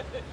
Exactly.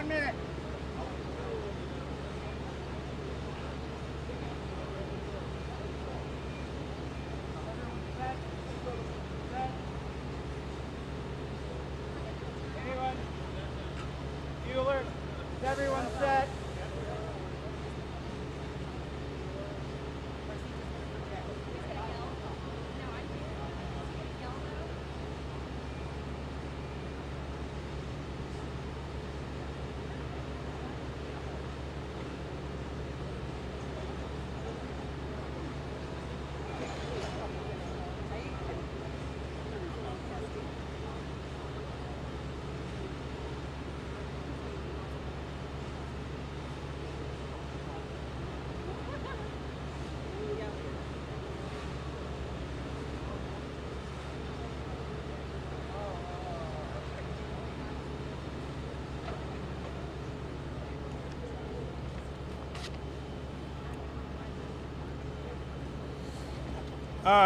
1 minute. Anyone? Bueller? Is everyone set?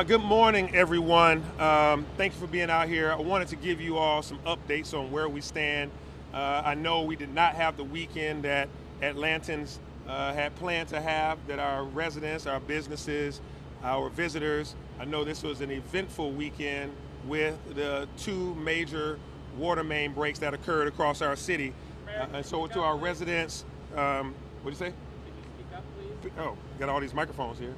Good morning, everyone. Thank you for being out here. I wanted to give you all some updates on where we stand. I know we did not have the weekend that Atlantans had planned to have, that our residents, our businesses, our visitors. I know this was an eventful weekend with the two major water main breaks that occurred across our city. And so to our residents, what do you say? Could you speak up, please? Oh, got all these microphones here.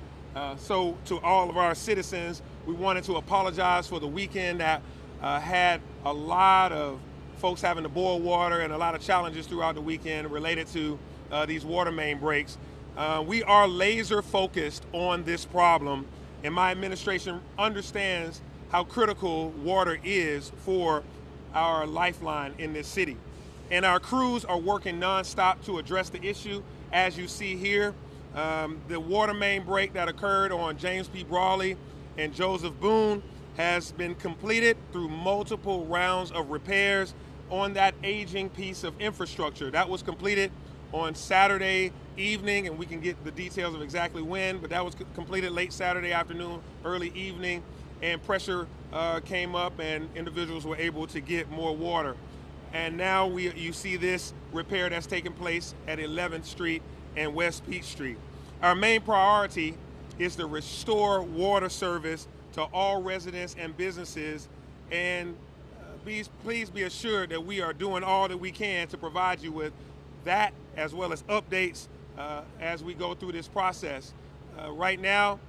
So to all of our citizens, we wanted to apologize for the weekend that had a lot of folks having to boil water and a lot of challenges throughout the weekend related to these water main breaks. We are laser focused on this problem, and my administration understands how critical water is for our lifeline in this city. And our crews are working nonstop to address the issue, as you see here. The water main break that occurred on James P. Brawley and Joseph Boone has been completed through multiple rounds of repairs on that aging piece of infrastructure. That was completed on Saturday evening, and we can get the details of exactly when, but that was completed late Saturday afternoon, early evening, and pressure came up and individuals were able to get more water. And now you see this repair that's taking place at 11th Street and West Peachtree. Our main priority is to restore water service to all residents and businesses, and please be assured that we are doing all that we can to provide you with that, as well as updates as we go through this process. Right now,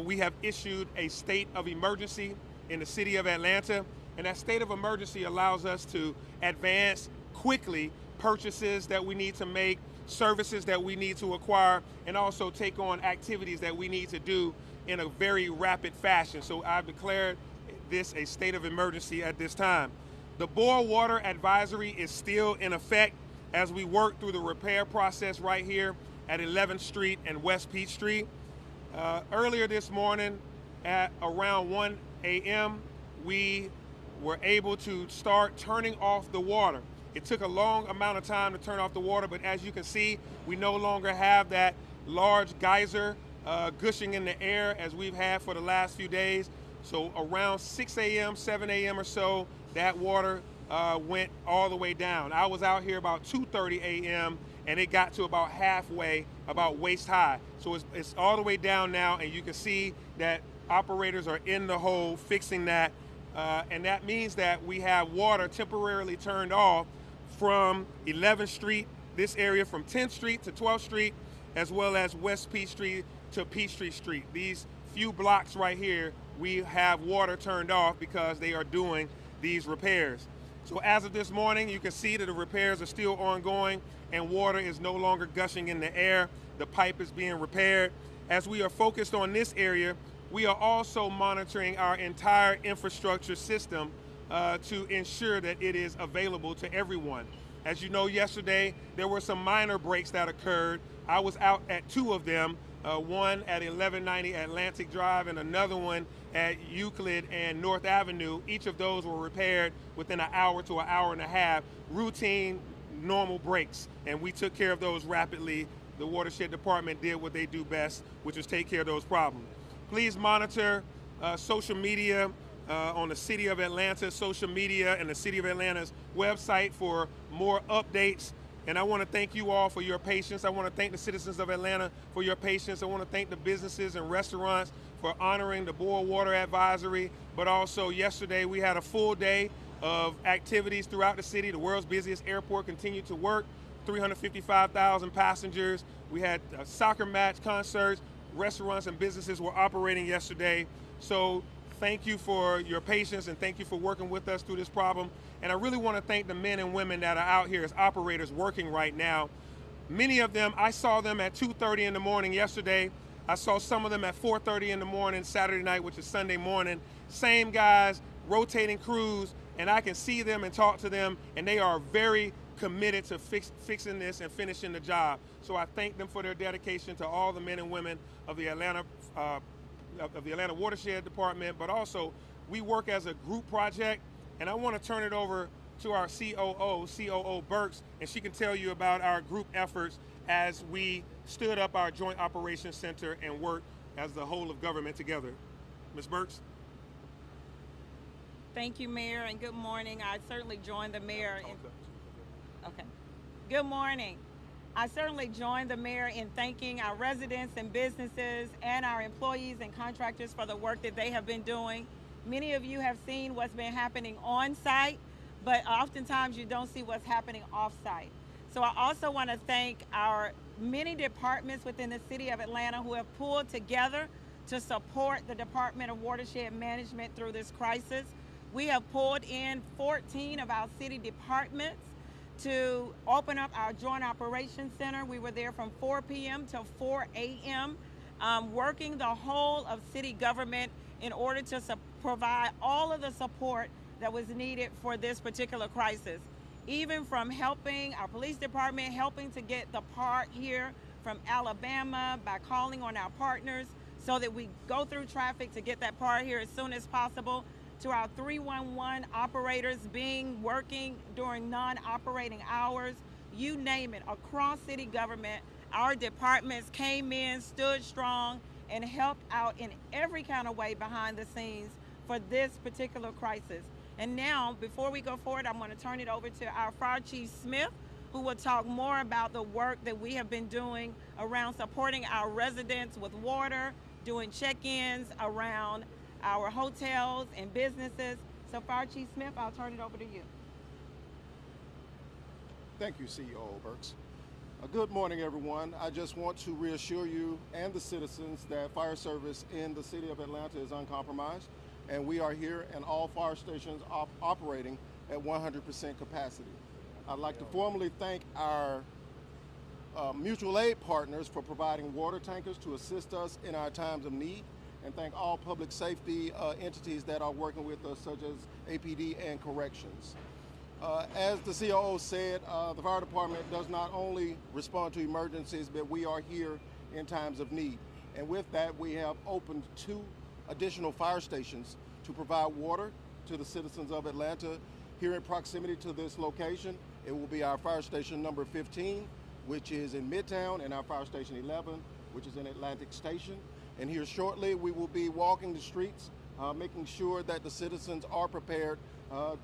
we have issued a state of emergency in the city of Atlanta, and that state of emergency allows us to advance quickly purchases that we need to make, services that we need to acquire, and also take on activities that we need to do in a very rapid fashion. So I've declared this a state of emergency at this time. The boil water advisory is still in effect as we work through the repair process right here at 11th Street and West Peachtree. Earlier this morning at around 1 a.m., we were able to start turning off the water. It took a long amount of time to turn off the water, but as you can see, we no longer have that large geyser gushing in the air as we've had for the last few days. So around 6 a.m., 7 a.m. or so, that water went all the way down. I was out here about 2:30 a.m. and it got to about halfway, about waist high. So it's all the way down now, and you can see that operators are in the hole fixing that. And that means that we have water temporarily turned off from 11th Street, this area from 10th Street to 12th Street, as well as West Peachtree to Peachtree Street. These few blocks right here, we have water turned off because they are doing these repairs. So as of this morning, you can see that the repairs are still ongoing and water is no longer gushing in the air. The pipe is being repaired. As we are focused on this area, we are also monitoring our entire infrastructure system to ensure that it is available to everyone. As you know, yesterday, there were some minor breaks that occurred. I was out at two of them, one at 1190 Atlantic Drive and another one at Euclid and North Avenue. Each of those were repaired within an hour to an hour and a half, routine, normal breaks, and we took care of those rapidly. The watershed department did what they do best, which is take care of those problems. Please monitor social media on the City of Atlanta social media and the City of Atlanta's website for more updates And I want to thank you all for your patience. I want to thank the citizens of Atlanta for your patience. I want to thank the businesses and restaurants for honoring the boil water advisory. But also yesterday we had a full day of activities throughout the city. The world's busiest airport continued to work. 355,000 passengers. We had a soccer match, concerts, restaurants and businesses were operating yesterday. So thank you for your patience and thank you for working with us through this problem. And I really want to thank the men and women that are out here as operators working right now. Many of them, I saw them at 2:30 in the morning yesterday. I saw some of them at 4:30 in the morning Saturday night, which is Sunday morning. Same guys, rotating crews, and I can see them and talk to them, and they are very committed to fixing this and finishing the job. So I thank them for their dedication to all the men and women of the Atlanta Watershed Department, but also we work as a group project, and I want to turn it over to our COO Burks, and she can tell you about our group efforts as we stood up our Joint Operations Center and worked as the whole of government together. Ms. Burks? Thank you, Mayor, and good morning. I certainly joined the mayor in... Okay. Good morning. I certainly joined the mayor in thanking our residents and businesses and our employees and contractors for the work that they have been doing. Many of you have seen what's been happening on site, but oftentimes you don't see what's happening off site. So I also want to thank our many departments within the city of Atlanta who have pulled together to support the Department of Watershed Management through this crisis. We have pulled in 14 of our city departments to open up our Joint Operations Center. We were there from 4 p.m. to 4 a.m. Working the whole of city government in order to provide all of the support that was needed for this particular crisis. Even from helping our police department, helping to get the part here from Alabama by calling on our partners so that we go through traffic to get that part here as soon as possible, to our 311 operators working during non-operating hours, you name it, across city government, our departments came in, stood strong, and helped out in every kind of way behind the scenes for this particular crisis. And now, before we go forward, I'm going to turn it over to our Fire Chief Smith, who will talk more about the work that we have been doing around supporting our residents with water, doing check-ins around our hotels and businesses. So Fire Chief Smith, I'll turn it over to you. Thank you, CEO Burks. Good morning, everyone. I just want to reassure you and the citizens that fire service in the city of Atlanta is uncompromised, and we are here and all fire stations operating at 100% capacity. I'd like to formally thank our mutual aid partners for providing water tankers to assist us in our times of need, and thank all public safety entities that are working with us, such as APD and corrections. As the COO said, the fire department does not only respond to emergencies, but we are here in times of need. And with that, we have opened 2 additional fire stations to provide water to the citizens of Atlanta. Here in proximity to this location, it will be our fire station number 15, which is in Midtown, and our fire station 11, which is in Atlantic Station. And here shortly, we will be walking the streets, making sure that the citizens are prepared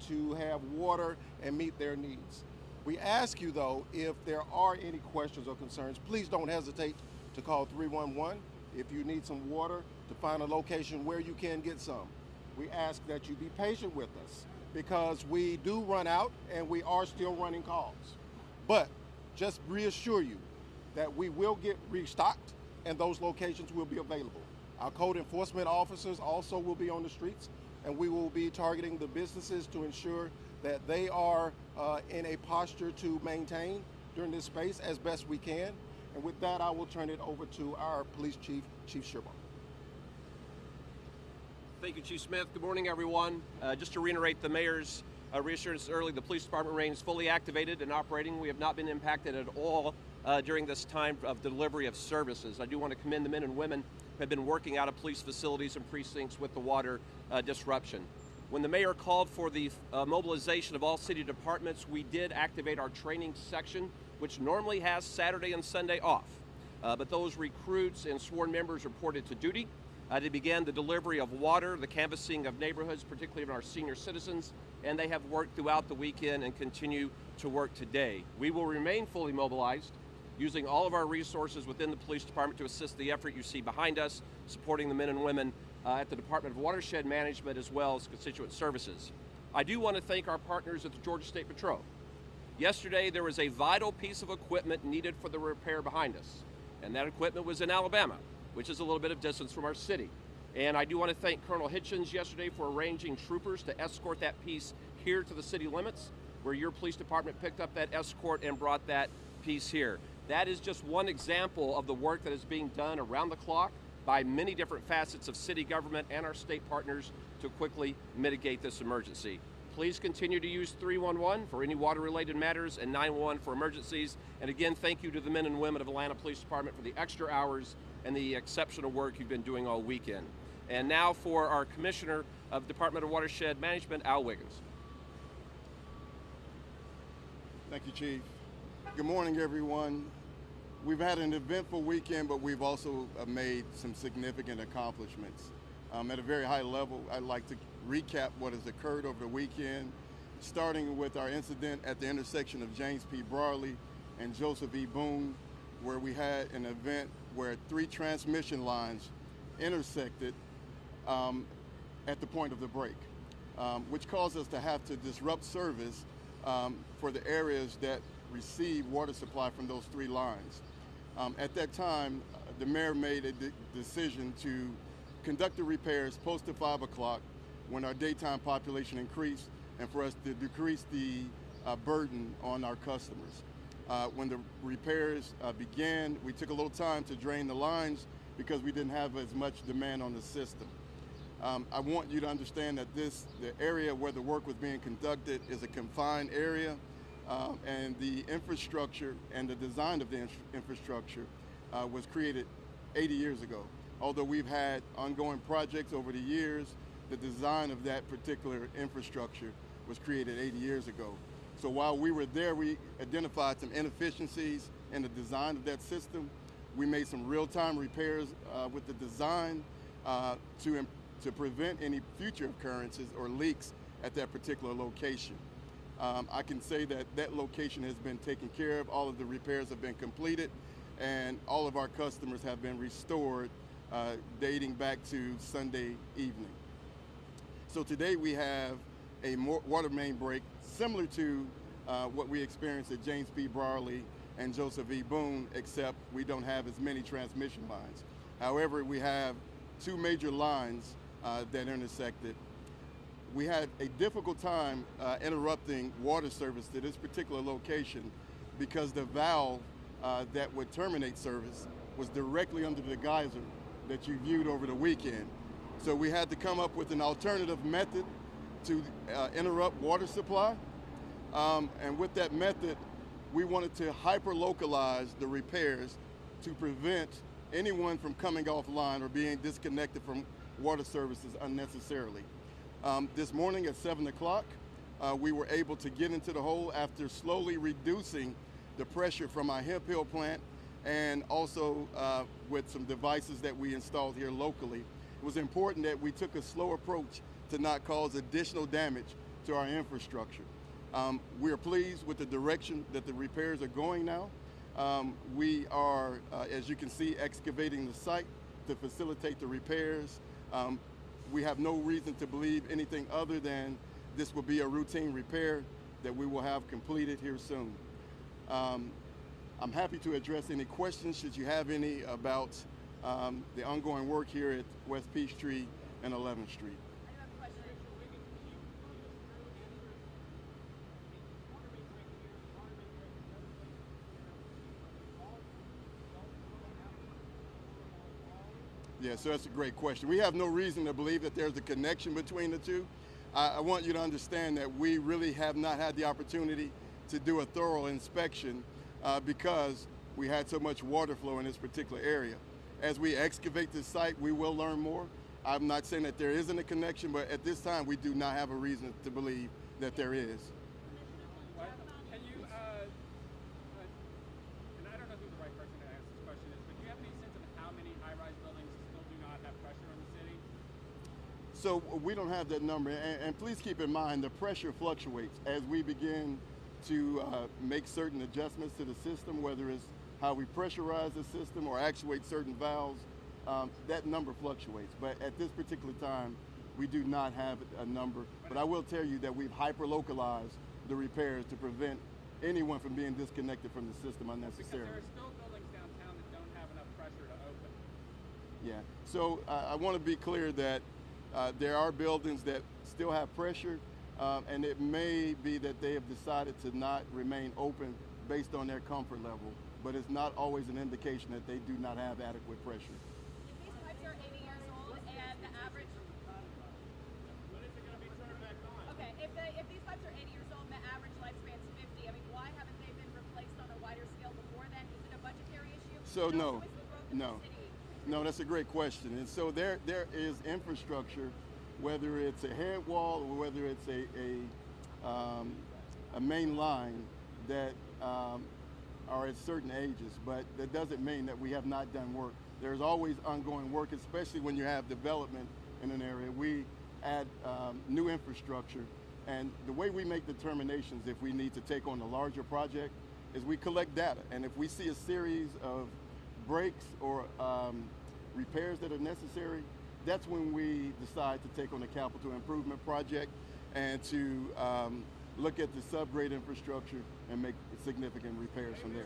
to have water and meet their needs. We ask you, though, if there are any questions or concerns, please don't hesitate to call 311 if you need some water, to find a location where you can get some. We ask that you be patient with us because we do run out and we are still running calls. But just reassure you that we will get restocked and those locations will be available. Our code enforcement officers also will be on the streets, and we will be targeting the businesses to ensure that they are in a posture to maintain during this space as best we can. And with that, I will turn it over to our police chief, Chief Sherbar. Thank you, Chief Smith. Good morning, everyone. Just to reiterate the mayor's reassurance early, the police department remains fully activated and operating. We have not been impacted at all during this time of delivery of services. I do want to commend the men and women who have been working out of police facilities and precincts with the water disruption. When the mayor called for the mobilization of all city departments, we did activate our training section, which normally has Saturday and Sunday off. But those recruits and sworn members reported to duty. They began the delivery of water, the canvassing of neighborhoods, particularly of our senior citizens, and they have worked throughout the weekend and continue to work today. We will remain fully mobilized, using all of our resources within the police department to assist the effort you see behind us, supporting the men and women at the Department of Watershed Management as well as constituent services. I do want to thank our partners at the Georgia State Patrol. Yesterday, there was a vital piece of equipment needed for the repair behind us, and that equipment was in Alabama, which is a little bit of distance from our city. And I do want to thank Colonel Hitchens yesterday for arranging troopers to escort that piece here to the city limits, where your police department picked up that escort and brought that piece here. That is just one example of the work that is being done around the clock by many different facets of city government and our state partners to quickly mitigate this emergency. Please continue to use 311 for any water-related matters and 911 for emergencies. And again, thank you to the men and women of Atlanta Police Department for the extra hours and the exceptional work you've been doing all weekend. And now for our Commissioner of Department of Watershed Management, Al Wiggins. Thank you, Chief. Good morning, everyone. We've had an eventful weekend, but we've also made some significant accomplishments. At a very high level, I'd like to recap what has occurred over the weekend, starting with our incident at the intersection of James P. Broadley and Joseph E. Boone, where we had an event where 3 transmission lines intersected at the point of the break, which caused us to have to disrupt service for the areas that receive water supply from those 3 lines. At that time, the mayor made a decision to conduct the repairs post to 5 o'clock when our daytime population increased, and for us to decrease the burden on our customers. When the repairs began, we took a little time to drain the lines because we didn't have as much demand on the system. I want you to understand that the area where the work was being conducted is a confined area, and the infrastructure and the design of the infrastructure was created 80 years ago. Although we've had ongoing projects over the years, the design of that particular infrastructure was created 80 years ago. So while we were there, we identified some inefficiencies in the design of that system. We made some real-time repairs with the design to prevent any future occurrences or leaks at that particular location. I can say that that location has been taken care of. All of the repairs have been completed, and all of our customers have been restored dating back to Sunday evening. So today we have a water main break similar to what we experienced at James P. Broadley and Joseph E. Boone, except we don't have as many transmission lines. However, we have 2 major lines that intersected. We had a difficult time interrupting water service to this particular location because the valve that would terminate service was directly under the geyser that you viewed over the weekend. So we had to come up with an alternative method to interrupt water supply. And with that method, we wanted to hyper-localize the repairs to prevent anyone from coming offline or being disconnected from water services unnecessarily. This morning at 7 o'clock, we were able to get into the hole after slowly reducing the pressure from our Hemp Hill plant, and also with some devices that we installed here locally. It was important that we took a slow approach to not cause additional damage to our infrastructure. We are pleased with the direction that the repairs are going now. We are, as you can see, excavating the site to facilitate the repairs. We have no reason to believe anything other than this will be a routine repair that we will have completed here soon. I'm happy to address any questions, should you have any, about the ongoing work here at West Peachtree and 11th Street. Yeah, so that's a great question. We have no reason to believe that there's a connection between the two. I want you to understand that we really have not had the opportunity to do a thorough inspection because we had so much water flow in this particular area. As we excavate this site, we will learn more. I'm not saying that there isn't a connection, but at this time, we do not have a reason to believe that there is. Can you, and I don't know who the right person to ask this question is, but do you have any sense of how many high-rise buildings still do not have pressure in the city? So we don't have that number, and please keep in mind the pressure fluctuates as we begin to make certain adjustments to the system, whether it's how we pressurize the system or actuate certain valves. That number fluctuates, but at this particular time, we do not have a number. But I will tell you that we've hyper-localized the repairs to prevent anyone from being disconnected from the system unnecessarily. Because there are still buildings downtown that don't have enough pressure to open. Yeah, so I want to be clear that there are buildings that still have pressure, and it may be that they have decided to not remain open based on their comfort level, but it's not always an indication that they do not have adequate pressure. If these pipes are 80 years old and the average... When is it going to be turned back on? Okay, if these pipes are 80 years old and the average lifespan is 50, I mean, why haven't they been replaced on a wider scale before then? Is it a budgetary issue? So no, With the growth of no. the city? No, that's a great question. And so there is infrastructure, whether it's a head wall or whether it's a main line that are at certain ages, but that doesn't mean that we have not done work. There's always ongoing work, especially when you have development in an area. We add new infrastructure, and the way we make determinations if we need to take on a larger project is we collect data, and if we see a series of breaks or repairs that are necessary, that's when we decide to take on a capital improvement project and to look at the subgrade infrastructure and make significant repairs from there.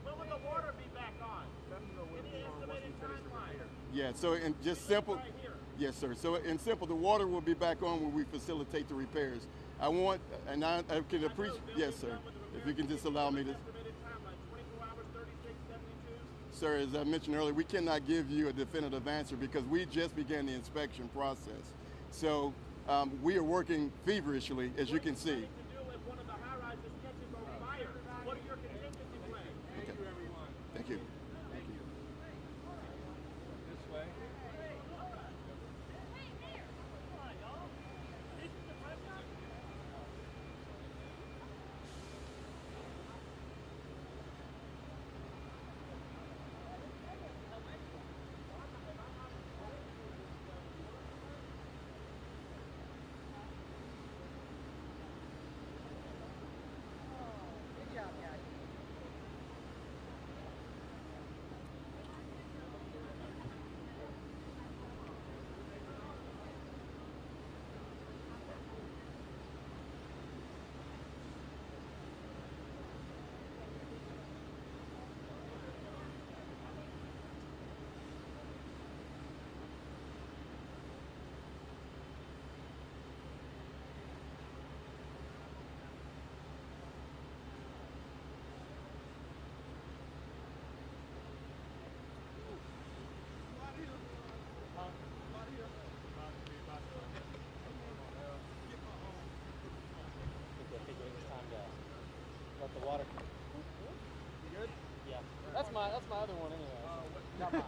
When will the water be back on? Any estimated timeline? Yeah, so in just simple, Right here. yes sir, so in simple, the water will be back on when we facilitate the repairs. I want, and I can appreciate, yes sir, if you can just allow me to. Estimated timeline, 24 hours, 36, 72? Sir, as I mentioned earlier, we cannot give you a definitive answer because we just began the inspection process. So we are working feverishly, as you can see. To do if one of the high-rises catches on fire, what are your contingency plans? Thank you, everyone. Thank you. Thank you. This way. Let the water. You good? Yeah. That's my other one anyway. Not mine.